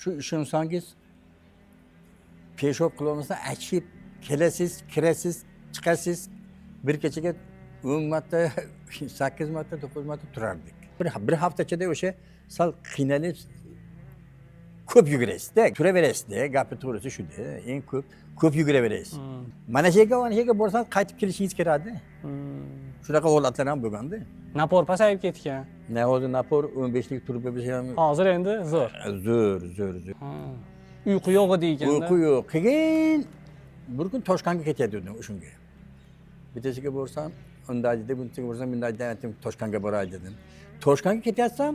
Shu ishonsangiz peshob qilolmasa achib kelasiz, kirasiz, chiqasiz. Bir kechaga 10 marta, 8 marta, 9 marta turardik. Bir haftachada o'sha sal qiynalib ko'p yugurasizda, turaverasizda, gapi to'g'risi shuda, eng ko'p yuguraverasiz. Mana shu yerga borsangiz qaytib kelishingiz kerakda. Shunaqa holatlar ham bo'lganda. Napor pasayib ketgan. Ne hozir napor 15 lik turib bo'lsa ham Hozir endi zo'r. Zo'r. Uyqu yo'q edi ekanda. Uyqu yo'q. Keyin bir kun Toshkentga ketayotgandim o'shunga. Bittasiga borsam, unday dedi, bunisiga borsam, bunday dedim, Toshkentga boray dedim. Toshkentga ketyapsam,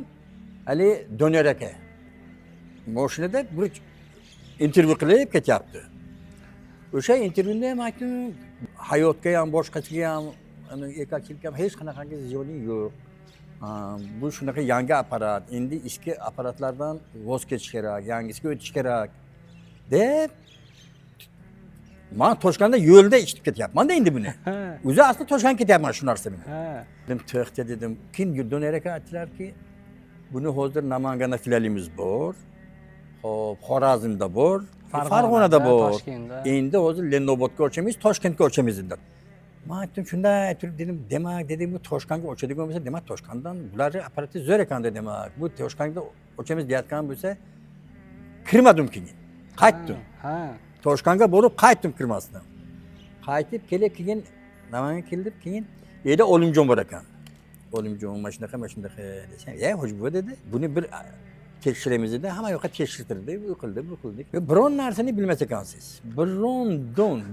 hali Doniyor aka mashinada bir intervyu qilib ketyapti. O'sha intervyuda ham aytdim, hayotga ham, boshqachaga ham, erkakchilikka ham hech qanaqangi ziyoning yo'q. Bu shunaqa yangi apparat, endi eski apparatlardan voz kechish kerak, yangisiga o'tish kerak deb men Toshkentda yo'lda eshitib ketyapman-da endi buni. O'zi asli Toshkentga ketyapman shu narsa bilan. Dedim, to'xta dedim. Keyin Doniyor aka aytdilarki, buni hozir Namanganda filialimiz bor. Hop, Xorazmda bor, Farg'onada bor. Endi hozir Lenobodga ochamiz, Toshkentga ochamiz dedilar. Men aytdim, shunday turib dedim, demak dedim, bu Toshkentga ochadigan bo'lsa, demak Toshkentdan bularning apparati zo'r ekan-da demak. Bu Toshkentga ochamiz deyotgan bo'lsa, kirmadim keyin. Qaytdim. Toshkentga borib qaytdim kirmasdan. Qaytib kelib keyin Namanganga keldim, keyin yerda Olimjon bor ekan. Olimjon mashinaqa desam, "Ho'jbuva" dedi. Buni bir tekshiramiz dedi. Hamma yoqqa tekshirtirdi, bu qildi. Biron narsani bilmas ekansiz.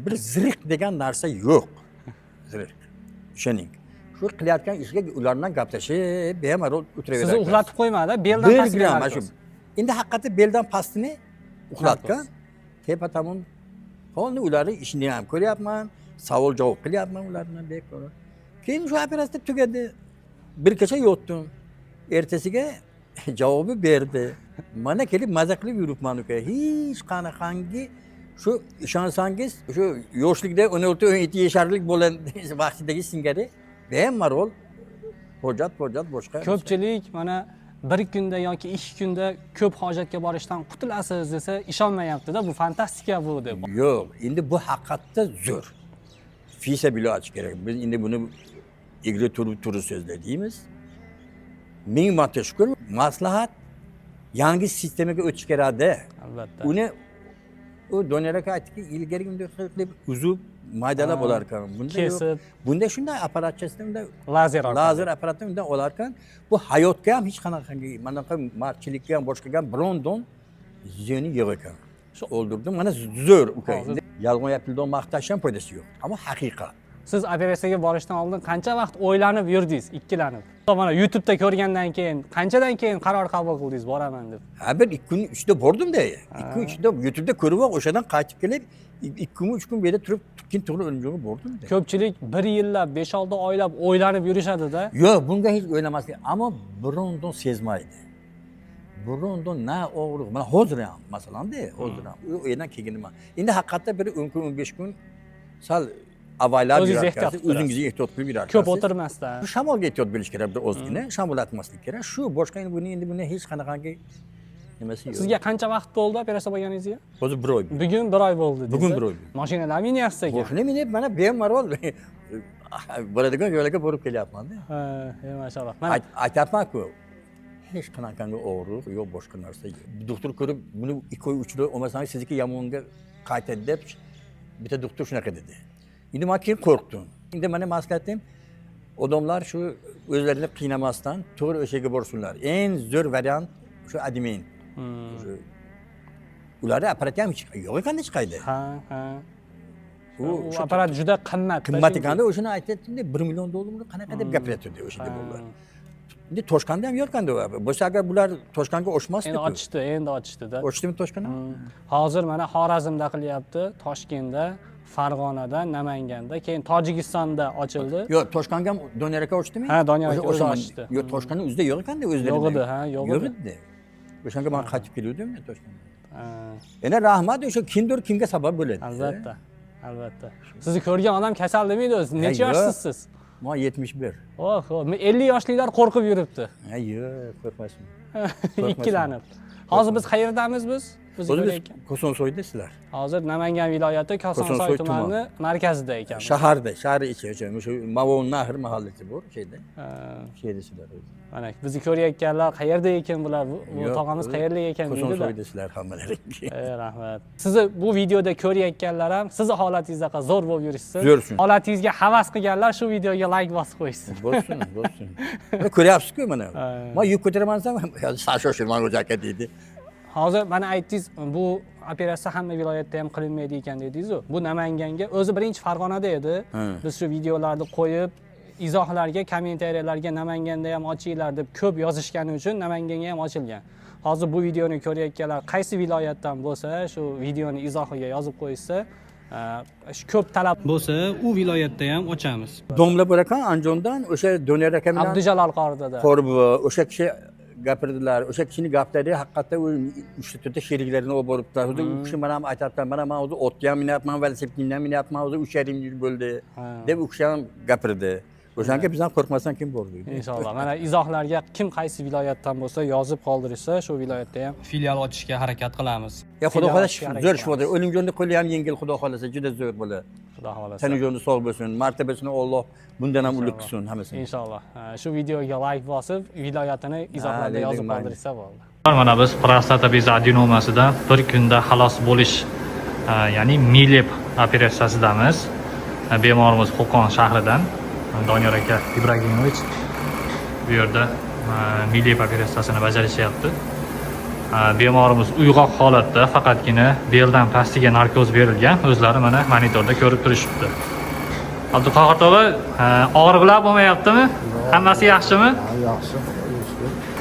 Bir ziriq degan narsa yo'q. Ziriq. Ishoning. Shu qilayotgan ishga ulardan gaplashib, bemalol o'tiraveradi. Sizni uxlatib qo'ymadi, beldan pastga. Endi haqiqatda beldan pastini uxlatgan. Tepa tomon holni ularning ishini ham ko'ryapman, savol javob qilyapman ulardan bekor. Keyin shu operatsiya tugadi. Bir kecha yotdim. Ertasiga javobi berdi. Mana kelib maza qilib yuribman uka. Hech qanaqangi shu ishonsangiz, shu yoshlikda 16-17 yasharlik bo'lgan vaqtidagi singari bemalol hojat boshqa. Ko'pchilik mana bir kunda yoki 2 kunda ko'p hojatga borishdan qutulasiz desa ishonmayapti-da, bu fantastika bu deb. Yo'q, endi bu haqiqatda zo'r. Fisa biloch kerak. Biz endi buni egri turib so'zlaymiz. Ming marta shukr, maslahat yangi sistemaga o'tish kerak-da. Albatta. Uni u Doniyor aka aytdiki, ilgari bunday qilib uzib maydalab olar ekan. Bunda yo'q. Bunda shunday apparatchasida unda lazer apparatida unda olar ekan. Bu hayotga ham hech qanaqangi manaqa martchilikka ham boshqaga ham biron-don ziyoni yo'q ekan. Shu o'ldirdim. Mana zo'r uka. Yolg'on gapildan maqtash ham foydasi yo'q. Ammo haqiqat. Siz operatsiyaga borishdan oldin qancha vaqt o'ylanib yurdingiz, ikkilanib? Mana YouTube'da ko'rgandan keyin, qanchadan keyin qaror qabul qildingiz boraman deb? Bir 2 kun ichida bordim-da. 2 kun ichida YouTube'da ko'rib, o'shadan qaytib kelib, 2 kun 3 kun bu yerda turib, keyin to'g'ri Olimjonga bordim-da. Ko'pchilik 1 yillab, 5-6 oylab o'ylanib yurishadi-da. Yo'q, bunga hech o'ylamaslik, ammo biron-don sezmaydi. Biron-don na og'riq. Mana hozir ham, masalan-da, hozir ham. U yerdan kelganman. Endi haqiqatda bir 10 kun, 15 kun sal avaylab yurasiz, o'zingizga ehtiyot qilib yurasiz. Ko'p o'tirmasdan. Shamolga ehtiyot bo'lish kerak, bir ozgina shamol atmaslik kerak. Shu boshqa endi buni hech qanaqangi nimasi yo'q. Sizga qancha vaqt bo'ldi operatsiya bo'lganingizga? Hozir 1 oy. Bugun 1 oy bo'ldi. Bugun 1 oy. Mashinalar minyapsiz ekan. Mashina minib, mana bemalol boradigan yo'lga borib kelyapman-da. Maşallah. Aytayapman-ku, hech qanaqangi og'riq yo'q, boshqa narsa yo'q. Doktor ko'rib, buni 2 oy 3 oy olmasangiz sizniki yomonga qaytadi deb bitta doktor shunaqa dedi. Endi men keyin qo'rqdim. Endi mana maslahatim, odamlar shu o'zlarini qiynamasdan to'g'ri o'sha yerga borsinlar. Eng zo'r variant shu admin. Ularning apparati ham yo'q ekanda hech qayda. U apparat juda qimmat. Qimmat ekanda o'shani aytayotganda $1 million qanaqa deb gapiryapti o'sha yerda bo'lgan. Endi Toshkentda ham yo'q-kanda bo'lsa agar bular Toshkentga ochmasdi-ku. Endi ochishdi-da. Ochdimi Toshkentda? Hozir mana Xorazmda qilyapti, Toshkentda, Farg'onada, Namanganda, keyin Tojikistonda ochildi. Yo'q, Toshkentga ham Doniyor aka ochdimi? Ha, Doniyor aka o'zi ochdi. Yo'q, Toshkentning o'zida yo'q ekanda o'zlarida. Yo'q edi, ha, yo'q edi. O'shanga men qaytib kelgandim Toshkentga. Yana rahmat, o'sha kimga sabab bo'ladi. Albatta. Sizni ko'rgan odam kasal demaydi o'zi. Necha yoshsiz siz? Men 71. Oho, 50 yoshliklar qo'rqib yuribdi. Yo'q, qo'rqmasman. Ikkilanib. Hozir biz qayerdamiz biz? Biz O'zi biz ko'rayotgan. Kosonsoyda sizlar. Hozir Namangan viloyati Kosonsoy Kosonsoy tumani markazida ekanmiz. Shahar ichi o'sha Mavon Nahr mahallasi bor şeyda. Shu yerda sizlar. Mana bizni ko'rayotganlar qayerda ekan bular? Bu tog'amiz qayerlik ekan deydi-da. Kosonsoyda sizlar hammalari. Rahmat. Sizni bu videoda ko'rayotganlar ham sizni holatingizda zo'r bo'lib yurishsin. Zo'rsin. Holatingizga havas qilganlar shu videoga like bosib qo'yishsin. Bo'lsin. Ko'ryapsiz-ku mana. Men yuk ko'taraman-sam, shoshirman o'zi aka deydi. Hozir mana aytdingiz, bu operatsiya hamma viloyatda ham qilinmaydi ekan dedingiz-ku. Bu Namanganga o'zi birinchi Farg'onada edi. Biz shu videolarni qo'yib, izohlarga, kommentariyalarga Namanganda ham ochinglar deb ko'p yozishgani uchun Namanganga ham ochilgan. Hozir bu videoni ko'rayotganlar qaysi viloyatdan bo'lsa, shu videoni izohiga yozib qo'ysa, ko'p talab bo'lsa, u viloyatda ham ochamiz. Domla bo'lakan Andijondan o'sha Doniyor aka bilan Abdujalol qoridada. Qorbi o'sha kishi gapirdilar. O'sha kishining gaplari haqiqatda u 3-4 sheriklarini olib boribdilar. U kishi mana ham aytibdi, mana men o'zi otga ham minyapman, velosipedga ham minyapman, o'zi 3,5 yil bo'ldi deb u kishi ham gapirdi. O'shanga bizdan qo'rqmasdan kim bor deydi. Inshaalloh. Mana izohlarga kim qaysi viloyatdan bo'lsa yozib qoldirsa, shu viloyatda ham filial ochishga harakat qilamiz. Ya xudo xolasa zo'r shifoda. O'limjonni qo'li ham yengil xudo xolasa juda zo'r bo'ladi. Xudo xolasa. Tanijonni sog' bo'lsin, martabasini Alloh bundan ham ulug' qilsin hammasini. Inshaalloh. Shu videoga like bosib, viloyatini izohlarda yozib qoldirsa bo'ldi. Mana biz prostata bezi adenomasidan bir kunda xalos bo'lish, ya'ni Milep operatsiyasidamiz. Bemorimiz Qo'qon shahridan Doniyor aka Ibragimovich bu yerda Milep operatsiyasini bajarishyapti. Bemorimiz uyg'oq holatda, faqatgina beldan pastiga narkoz berilgan. O'zlari mana monitorda ko'rib turishibdi. Abduqahhor tog'a, og'riqlar bo'lmayaptimi? Hammasi yaxshimi? Yaxshi.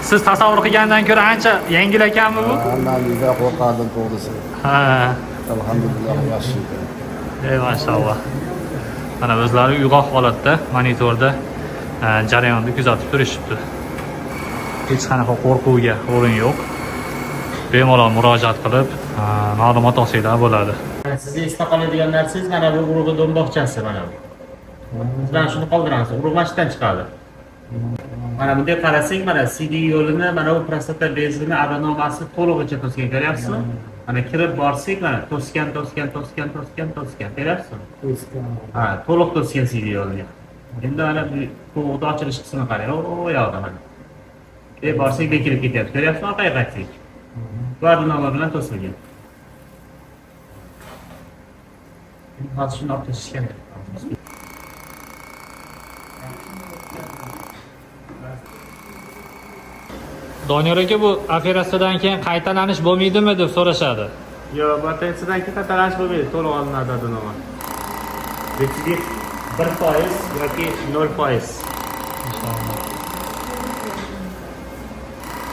Siz tasavvur qilgandan ko'ra ancha yengil ekanmi bu? Men juda qo'rqardim to'g'risi. Ha, Alhamdulillah yaxshi. maşallah. Mana o'zlari uyg'oq holatda monitorda jarayonni kuzatib turishibdi. Hech qanaqa qo'rquvga o'rin yo'q. Bemalol murojaat qilib, ma'lumot olsanglar bo'ladi. Sizga esda qoladigan narsangiz mana bu urug'i do'mboqchasi mana bu. Siz mana shuni qoldiramiz. Urug' mashqdan chiqadi. Mana bunday qarasang, mana CD yo'lini, mana bu prostata bezini adenomasi to'lig'icha to'sgan, ko'ryapsizmi? Mana kirib borsak, mana to'sgan. Ko'ryapsizmi? Ha, to'liq to'sgan CD yo'lini. Endi mana bu to'g'ri ochilish qismini qarang. O yoqda mana. Borsak bekilib ketyapti. Ko'ryapsizmi? Orqaga qaytsak. Bu adenoma bilan to'silgan. Hozir shuni olib tashlashgan. Doniyor aka, bu operatsiyadan keyin qaytalanish bo'lmaydimi deb so'rashadi. Yo'q, bu operatsiyadan keyin qaytalanish bo'lmaydi, to'liq olinadi adenoma. Retsidiv 1% yoki 0%.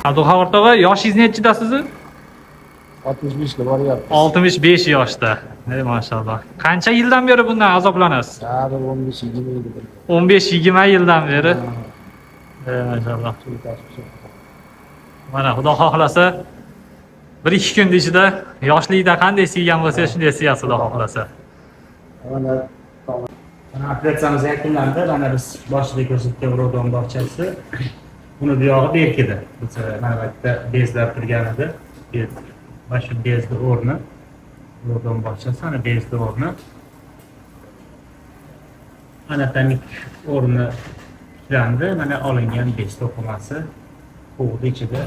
Abduqahhor tog'a, yoshingiz nechida sizni? 65 ga boryapti. 65 yoshda. Ey maşallah. Qancha yildan beri bundan azoblanasiz? Hali 15-20 yil bo'ldi. 15-20 yildan beri. Ey maşallah. Mana xudo xohlasa 1-2 kun ichida yoshlikda qanday siygan bo'lsa, shunday siyasiz xudo xohlasa. Mana Operatsiyamiz yakunlandi. Mana biz boshida ko'rsatgan urug' do'mboqchasi. Buni bu yog'i berkidi. Mana bu yerda bezlar turgan edi. Mana shu bezni o'rni. Urug' do'mboqchasi, mana bezni o'rni. Anatomik o'rni tiklandi. Mana olingan bez to'qimasi. Qo'g'di ichida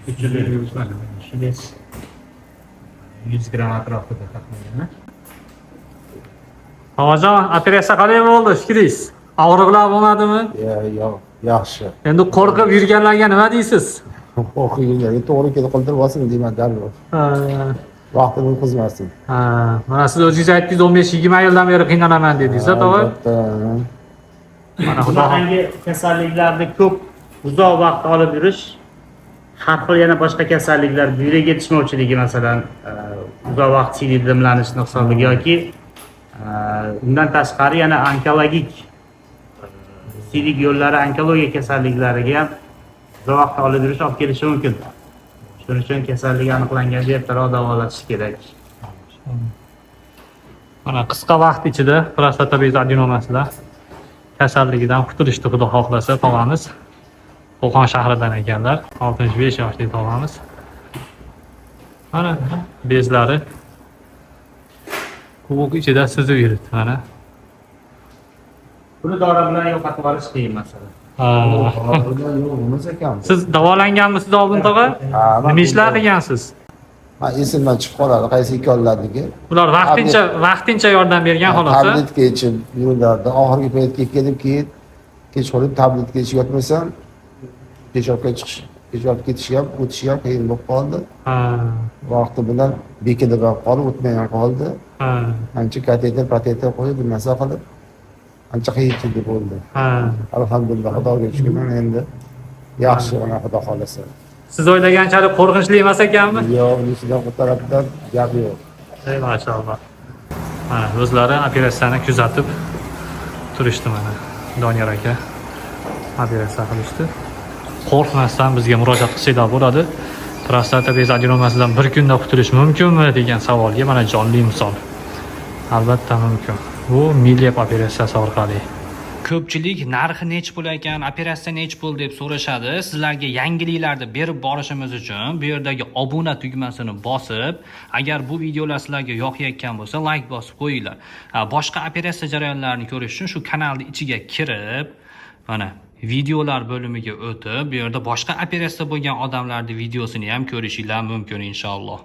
300 mana shu bez 100 gram atrofida taxminan. Hozir operatsiya qanday bo'ldi, fikringiz? Og'riqlar bo'lmadimi? yo'q, yaxshi. Endi qo'rqib yurganlarga nima deysiz? O'qiylarga to'g'ri kelib qoldirmasin deyman darrov. Vaqtini o'tkazmasin. Mana siz o'zingiz aytdingiz 15-20 yildan beri qiynalaman dedingiz, to'g'ri? Mana xudo Bunaqangi kasalliklarni ko'p uzoq vaqt olib yurish, har xil yana boshqa kasalliklar, buyrak yetishmovchiligi masalan, uzoq vaqt CD dimlanish nuqsonligi yoki undan tashqari yana onkologik siydik yo'llari onkologiya kasalliklariga ham uzoq vaqt olib yurish olib kelishi mumkin. Shuning uchun kasallik aniqlanganda ertaroq davolatish kerak. Mana qisqa vaqt ichida prostata bezi adenomasidan kasalligidan qutulishdi xudo xohlasa tog'amiz. Qo'qon shahridan ekanlar. 65 yoshli tog'amiz. Mana bezlari. Kubok ichida suzib yuribdi mana. Buni dori bilan yo'qotib yuborish qiyin masala. Yo'q emas ekan. Siz davolanganmisiz oldin tog'a? Nima ishlar qilgansiz? Esimdan chiqib qoladi, qaysi ikkovlarniki. Ular vaqtincha yordam bergan xolos. Tabletga ichib yurardi. Oxirgi paytga kelib kechqurun tabletga ichib yotmasam, peshobga ketishga ham, o'tishga ham qiyin bo'lib qoldi. Vaqti bilan bekida qolib, o'tmay ham qoldi. Ancha kateter qo'yib, bir narsa qilib, ancha qiyinchilik bo'ldi. Alhamdulillah, Xudoga shukur, endi yaxshi, mana Xudo xolasa. Siz o'ylaganchalik qo'rqinchli emas ekanmi? Yo'q, unishidan bu tarafdan gap yo'q. Ey maşallah. Mana o'zlari operatsiyani kuzatib turishdi mana. Doniyor aka operatsiya qilishdi. Qo'rqmasdan bizga murojaat qilsanglar bo'ladi. Prostata bez adenomasidan bir kunda qutulish mumkinmi degan savolga mana jonli misol. Albatta mumkin. Bu Millep operatsiyasi orqali. Ko'pchilik narxi nech pul ekan, operatsiya nech pul deb so'rashadi. Sizlarga yangiliklarni berib borishimiz uchun bu yerdagi obuna tugmasini bosib, agar bu videolar sizlarga yoqayotgan bo'lsa, like bosib qo'yinglar. Boshqa operatsiya jarayonlarini ko'rish uchun shu kanalning ichiga kirib, mana videolar bo'limiga o'tib, bu yerda boshqa operatsiya bo'lgan odamlarning videosini ham ko'rishinglar mumkin inshaalloh.